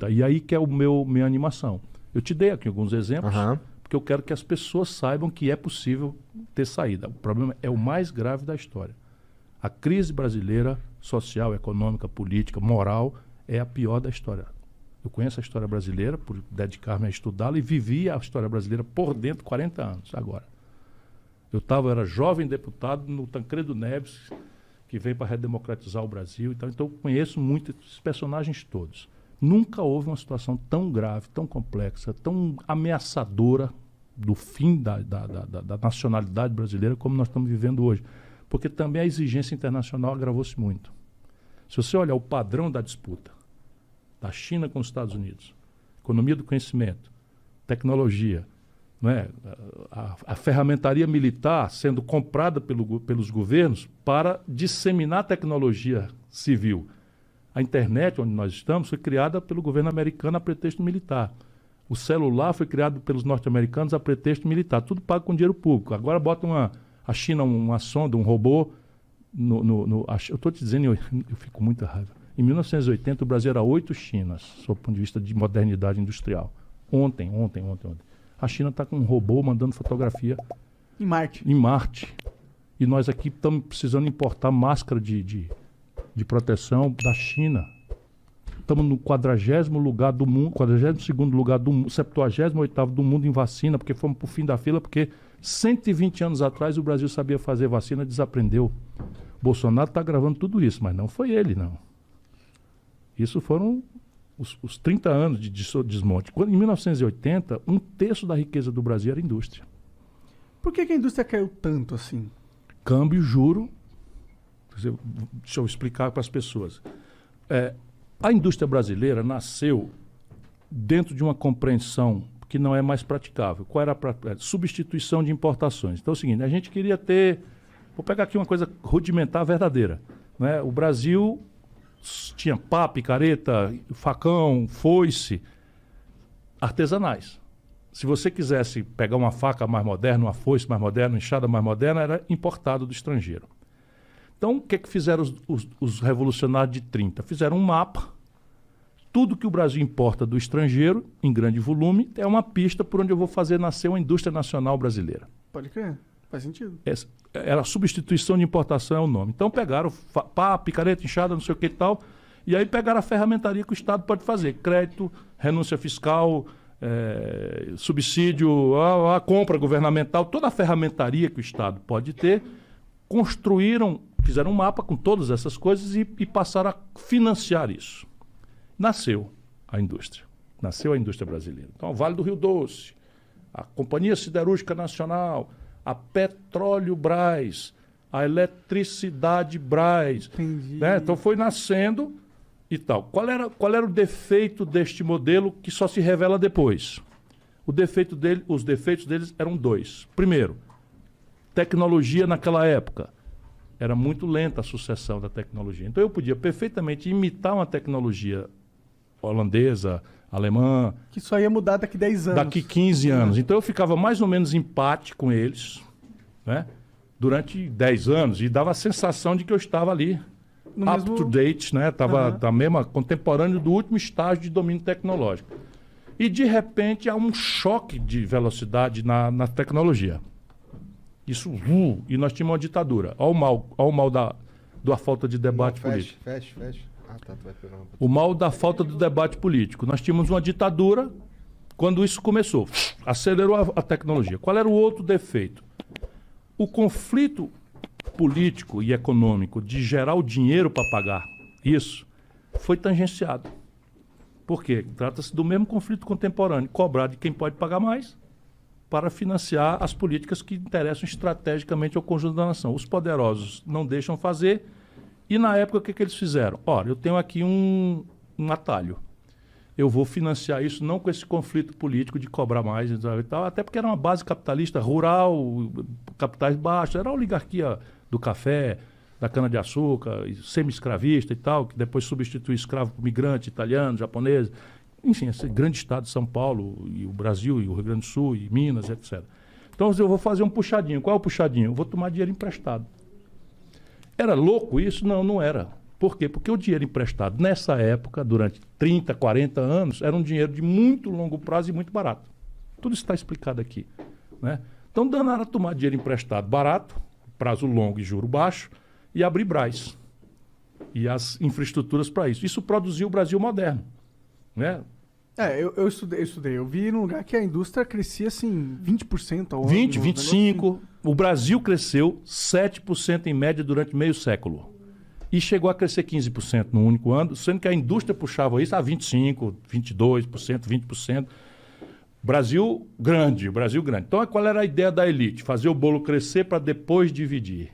muita. E aí que é minha animação. Eu te dei aqui alguns exemplos, porque eu quero que as pessoas saibam que é possível ter saída. O problema é o mais grave da história. A crise brasileira, social, econômica, política, moral, é a pior da história. Eu conheço a história brasileira por dedicar-me a estudá-la e vivi a história brasileira por dentro 40 anos agora. Eu era jovem deputado no Tancredo Neves, que vem para redemocratizar o Brasil. Então eu conheço muito esses personagens todos. Nunca houve uma situação tão grave, tão complexa, tão ameaçadora do fim da nacionalidade brasileira como nós estamos vivendo hoje. Porque também a exigência internacional agravou-se muito. Se você olhar o padrão da disputa da China com os Estados Unidos, economia do conhecimento, tecnologia, não é? A ferramentaria militar sendo comprada pelos governos para disseminar tecnologia civil. A internet, onde nós estamos, foi criada pelo governo americano a pretexto militar. O celular foi criado pelos norte-americanos a pretexto militar. Tudo pago com dinheiro público. Agora bota a China uma sonda, um robô. Eu estou te dizendo, eu fico com muita raiva. Em 1980, o Brasil era 8 Chinas, sob o ponto de vista de modernidade industrial. Ontem. A China está com um robô mandando fotografia em Marte. E nós aqui estamos precisando importar máscara de proteção da China. Estamos no 40º lugar do mundo, 42º lugar do mundo, 78º do mundo em vacina, porque fomos para o fim da fila, porque 120 anos atrás o Brasil sabia fazer vacina, desaprendeu. Bolsonaro está gravando tudo isso, mas não foi ele, não. Isso foram os 30 anos de desmonte. Em 1980, 1/3 da riqueza do Brasil era indústria. Por que a indústria caiu tanto assim? Câmbio, juro. Deixa eu explicar para as pessoas. A indústria brasileira nasceu dentro de uma compreensão que não é mais praticável. Qual era a substituição de importações? Então é o seguinte, a gente queria ter... Vou pegar aqui uma coisa rudimentar, verdadeira. Né? O Brasil tinha pá, picareta, facão, foice, artesanais. Se você quisesse pegar uma faca mais moderna, uma foice mais moderna, uma enxada mais moderna, era importado do estrangeiro. Então, o que fizeram os revolucionários de 30? Fizeram um mapa. Tudo que o Brasil importa do estrangeiro, em grande volume, é uma pista por onde eu vou fazer nascer uma indústria nacional brasileira. Pode crer, faz sentido. Era substituição de importação é o nome. Então pegaram pá, picareta, enxada, não sei o que e tal, e aí pegaram a ferramentaria que o Estado pode fazer. Crédito, renúncia fiscal, subsídio, a compra governamental, toda a ferramentaria que o Estado pode ter, fizeram um mapa com todas essas coisas e passaram a financiar isso. Nasceu a indústria brasileira. Então, o Vale do Rio Doce, a Companhia Siderúrgica Nacional, a Petróleo Brás, a Eletricidade Brás. Né? Então, foi nascendo e tal. Qual era o defeito deste modelo que só se revela depois? Os defeitos deles eram 2. Primeiro, tecnologia naquela época. Era muito lenta a sucessão da tecnologia. Então, eu podia perfeitamente imitar uma tecnologia holandesa, alemã... Que só ia mudar daqui 10 anos. Daqui 15 anos. Então, eu ficava mais ou menos em empate com eles, né? Durante 10 anos, e dava a sensação de que eu estava ali, to date, né? Estava da mesma, contemporâneo do último estágio de domínio tecnológico. E, de repente, há um choque de velocidade na tecnologia. Isso, e nós tínhamos uma ditadura. Olha o mal da falta de debate político. Fecha. Tu vai pegar uma... O mal da falta do debate político. Nós tínhamos uma ditadura quando isso começou. Acelerou a tecnologia. Qual era o outro defeito? O conflito político e econômico de gerar o dinheiro para pagar isso foi tangenciado. Por quê? Trata-se do mesmo conflito contemporâneo. Cobrar de quem pode pagar mais para financiar as políticas que interessam estrategicamente ao conjunto da nação. Os poderosos não deixam fazer. E na época, o que eles fizeram? Ora, eu tenho aqui um atalho. Eu vou financiar isso não com esse conflito político de cobrar mais e tal, até porque era uma base capitalista rural, capitais baixos, era a oligarquia do café, da cana-de-açúcar, semi-escravista e tal, que depois substitui escravo por migrante, italiano, japonês. Enfim, esse grande estado de São Paulo, e o Brasil, e o Rio Grande do Sul, e Minas, etc. Então, eu vou fazer um puxadinho. Qual é o puxadinho? Eu vou tomar dinheiro emprestado. Era louco isso? Não, não era. Por quê? Porque o dinheiro emprestado nessa época, durante 30, 40 anos, era um dinheiro de muito longo prazo e muito barato. Tudo isso está explicado aqui, né? Então, danaram a tomar dinheiro emprestado barato, prazo longo e juro baixo, e abrir Brás. E as infraestruturas para isso. Isso produziu o Brasil moderno, né? Eu estudei. Eu vi num lugar que a indústria crescia assim 20% ao ano. 20, um 25%. assim. O Brasil cresceu 7% em média durante meio século. E chegou a crescer 15% no único ano, sendo que a indústria puxava isso a 25%, 22%, 20%. Brasil grande. Então, qual era a ideia da elite? Fazer o bolo crescer para depois dividir.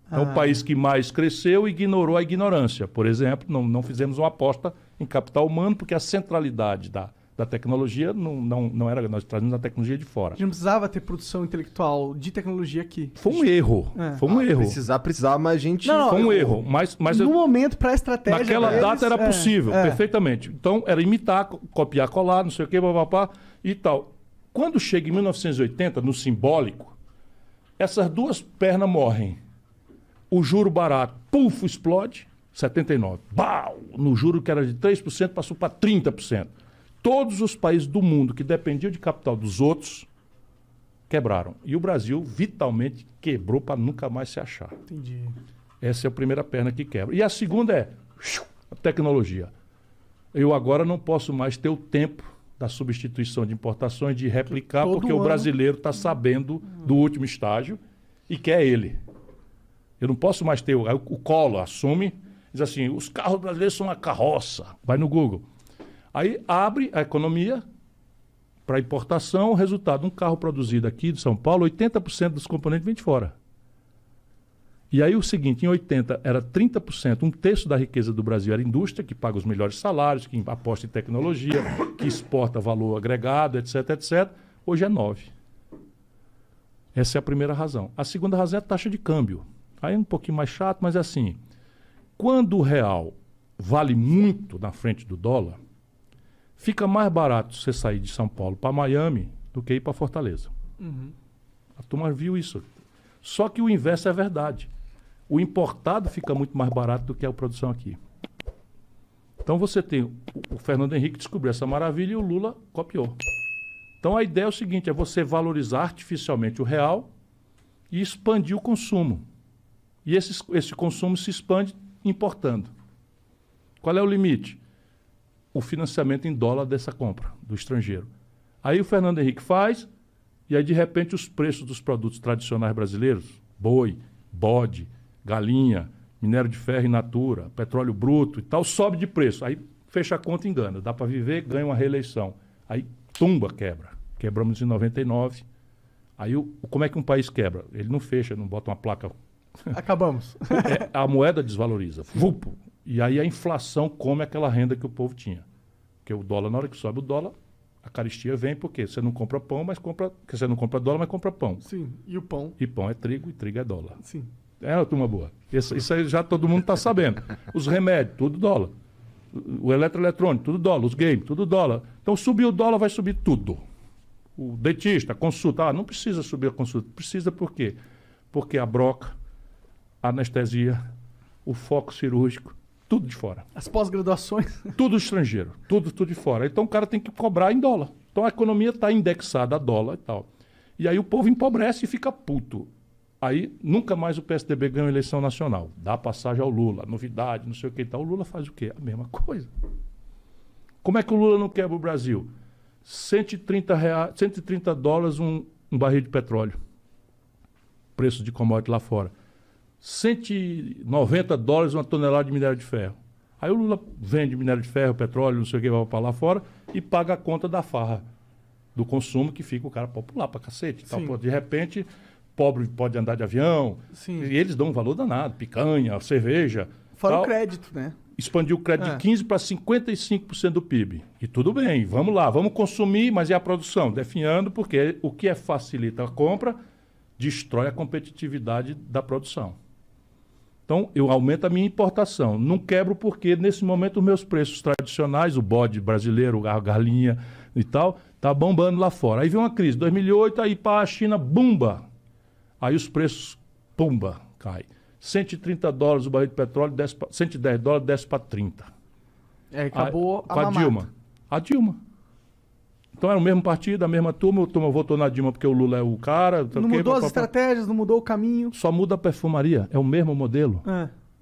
Então, o país que mais cresceu ignorou a ignorância. Por exemplo, não fizemos uma aposta em capital humano, porque a centralidade da tecnologia não era... Nós trazíamos a tecnologia de fora. A gente não precisava ter produção intelectual de tecnologia aqui. Foi um erro. Foi um erro. Precisar, mas a gente... Foi um erro. Mas no momento, para a estratégia naquela deles, data era possível, perfeitamente. Então, era imitar, copiar, colar, não sei o quê, papapá e tal. Quando chega em 1980, no simbólico, essas duas pernas morrem. O juro barato, puf, explode, 79. Bau! No juro que era de 3%, passou para 30%. Todos os países do mundo que dependiam de capital dos outros quebraram. E o Brasil vitalmente quebrou para nunca mais se achar. Entendi. Essa é a primeira perna que quebra. E a segunda é a tecnologia. Eu agora não posso mais ter o tempo da substituição de importações, de replicar, porque o brasileiro está sabendo do último estágio e quer ele. Eu não posso mais ter... O Collor assume, diz assim, os carros brasileiros são uma carroça. Vai no Google. Aí abre a economia para importação, o resultado, um carro produzido aqui de São Paulo, 80% dos componentes vem de fora. E aí o seguinte, em 80 era 30%, um terço da riqueza do Brasil era indústria, que paga os melhores salários, que aposta em tecnologia, que exporta valor agregado, etc, etc. Hoje é 9%. Essa é a primeira razão. A segunda razão é a taxa de câmbio. Aí é um pouquinho mais chato, mas é assim, quando o real vale muito na frente do dólar, fica mais barato você sair de São Paulo para Miami do que ir para Fortaleza. A turma viu isso. Só que o inverso é verdade. O importado fica muito mais barato do que a produção aqui. Então você tem... O Fernando Henrique descobriu essa maravilha e o Lula copiou. Então a ideia é o seguinte, é você valorizar artificialmente o real e expandir o consumo. E esse consumo se expande importando. Qual é o limite? O financiamento em dólar dessa compra do estrangeiro. Aí o Fernando Henrique faz, e aí de repente os preços dos produtos tradicionais brasileiros, boi, bode, galinha, minério de ferro in natura, petróleo bruto e tal, sobe de preço. Aí fecha a conta e engana. Dá para viver, ganha uma reeleição. Aí tumba, quebra. Quebramos em 99. Aí como é que um país quebra? Ele não fecha, não bota uma placa... Acabamos. A moeda desvaloriza. Vupo. E aí a inflação come aquela renda que o povo tinha. Porque o dólar, na hora que sobe o dólar, a carestia vem porque você não compra pão, mas compra... Porque você não compra dólar, mas compra pão. Sim. E o pão? E pão é trigo, e trigo é dólar. Sim. É uma turma boa. Isso aí já todo mundo está sabendo. Os remédios, tudo dólar. O eletroeletrônico, tudo dólar. Os games, tudo dólar. Então, subir o dólar, vai subir tudo. O dentista, a consulta. Não precisa subir a consulta. Precisa por quê? Porque a broca, a anestesia, o foco cirúrgico, tudo de fora. As pós-graduações. Tudo estrangeiro, tudo de fora. Então o cara tem que cobrar em dólar. Então a economia está indexada a dólar e tal. E aí o povo empobrece e fica puto. Aí nunca mais o PSDB ganha uma eleição nacional. Dá passagem ao Lula, novidade, não sei o que e tal. O Lula faz o quê? A mesma coisa. Como é que o Lula não quebra o Brasil? 130 dólares um barril de petróleo. Preço de commodity lá fora. 190 dólares uma tonelada de minério de ferro. Aí o Lula vende minério de ferro, petróleo, não sei o que, vai para lá fora e paga a conta da farra, do consumo, que fica o cara popular pra cacete. Tal. De repente, pobre pode andar de avião. Sim. E eles dão um valor danado, picanha, cerveja. Fora tal. o crédito, né? Expandiu o crédito de 15% para 55% do PIB. E tudo bem, vamos lá, vamos consumir, mas e a produção? Definhando, porque o que facilita a compra destrói a competitividade da produção. Então, eu aumento a minha importação. Não quebro porque, nesse momento, os meus preços tradicionais, o bode brasileiro, a galinha e tal, tá bombando lá fora. Aí vem uma crise. 2008, aí para a China, bumba. Aí os preços, pumba, cai. $130 o barril de petróleo, $110 desce para 30. Acabou com a Dilma. A Dilma. Então era o mesmo partido, a mesma turma votou na Dilma porque o Lula é o cara. Não mudou as estratégias, não mudou o caminho. Só muda a perfumaria, é o mesmo modelo.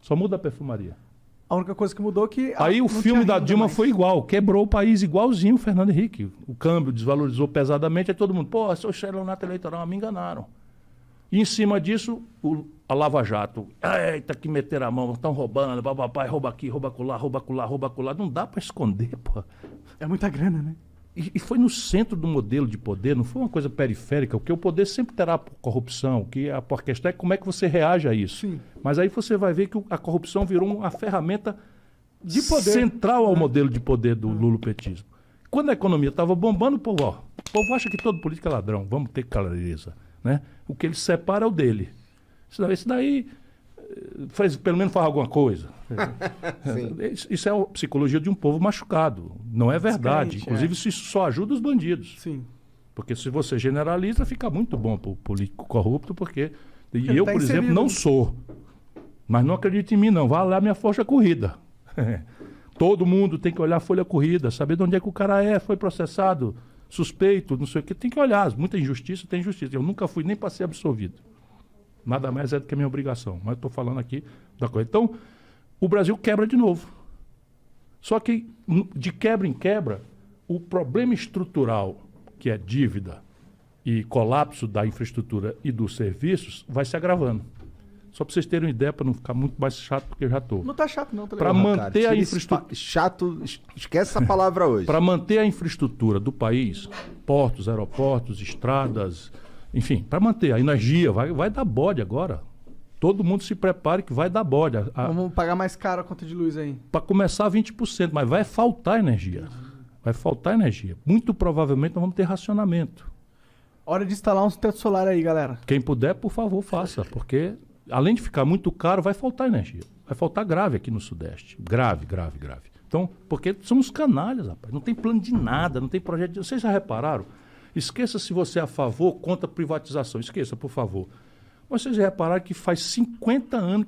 Só muda a perfumaria. A única coisa que mudou é que... Aí o filme da Dilma foi igual, quebrou o país igualzinho o Fernando Henrique. O câmbio desvalorizou pesadamente, aí todo mundo, pô, seu estelionato eleitoral, me enganaram. E em cima disso, a Lava Jato, eita, que meteram a mão, estão roubando, papai, rouba aqui, rouba acolá, rouba acolá, rouba acolá. Não dá para esconder, pô. É muita grana, né? E foi no centro do modelo de poder, não foi uma coisa periférica, porque o poder sempre terá corrupção, que a questão é como é que você reage a isso. Sim. Mas aí você vai ver que a corrupção virou uma ferramenta de poder central ao modelo de poder do lulopetismo. Quando a economia estava bombando, o povo acha que todo político é ladrão, vamos ter clareza. Né? O que ele separa é o dele. Esse daí pelo menos faz alguma coisa. Isso é a psicologia de um povo machucado. Não é verdade. Inclusive, isso só ajuda os bandidos. Sim. Porque se você generaliza, fica muito bom para o político corrupto, porque... E eu, por exemplo, não sou. Mas não acredite em mim, não. Vá lá minha folha corrida. Todo mundo tem que olhar a folha corrida, saber de onde é que o cara foi processado, suspeito, não sei o que. Tem que olhar. Muita injustiça, tem injustiça. Eu nunca fui nem para ser absolvido. Nada mais é do que a minha obrigação. Mas estou falando aqui da coisa. Então, o Brasil quebra de novo. Só que, de quebra em quebra, o problema estrutural, que é dívida e colapso da infraestrutura e dos serviços, vai se agravando. Só para vocês terem uma ideia, para não ficar muito mais chato, porque eu já estou. Não está chato, não. Para manter a infraestrutura... Chato, esquece essa palavra hoje. Para manter a infraestrutura do país, portos, aeroportos, estradas... Enfim, para manter a energia, vai dar bode agora. Todo mundo se prepare que vai dar bode. Vamos pagar mais caro a conta de luz aí. Para começar 20%, mas vai faltar energia. Vai faltar energia. Muito provavelmente nós vamos ter racionamento. Hora de instalar um teto solar aí, galera. Quem puder, por favor, faça. Porque, além de ficar muito caro, vai faltar energia. Vai faltar grave aqui no Sudeste. Grave, grave, grave. Então, porque somos canalhas, rapaz. Não tem plano de nada, não tem projeto de... Vocês já repararam? Esqueça se você é a favor ou contra a privatização. Esqueça, por favor. Vocês já repararam que faz 50 anos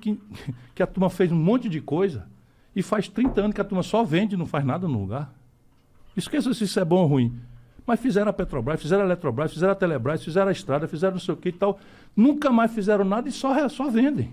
que a turma fez um monte de coisa e faz 30 anos que a turma só vende e não faz nada no lugar. Esqueça se isso é bom ou ruim. Mas fizeram a Petrobras, fizeram a Eletrobras, fizeram a Telebrás, fizeram a estrada, fizeram não sei o que e tal. Nunca mais fizeram nada e só vendem.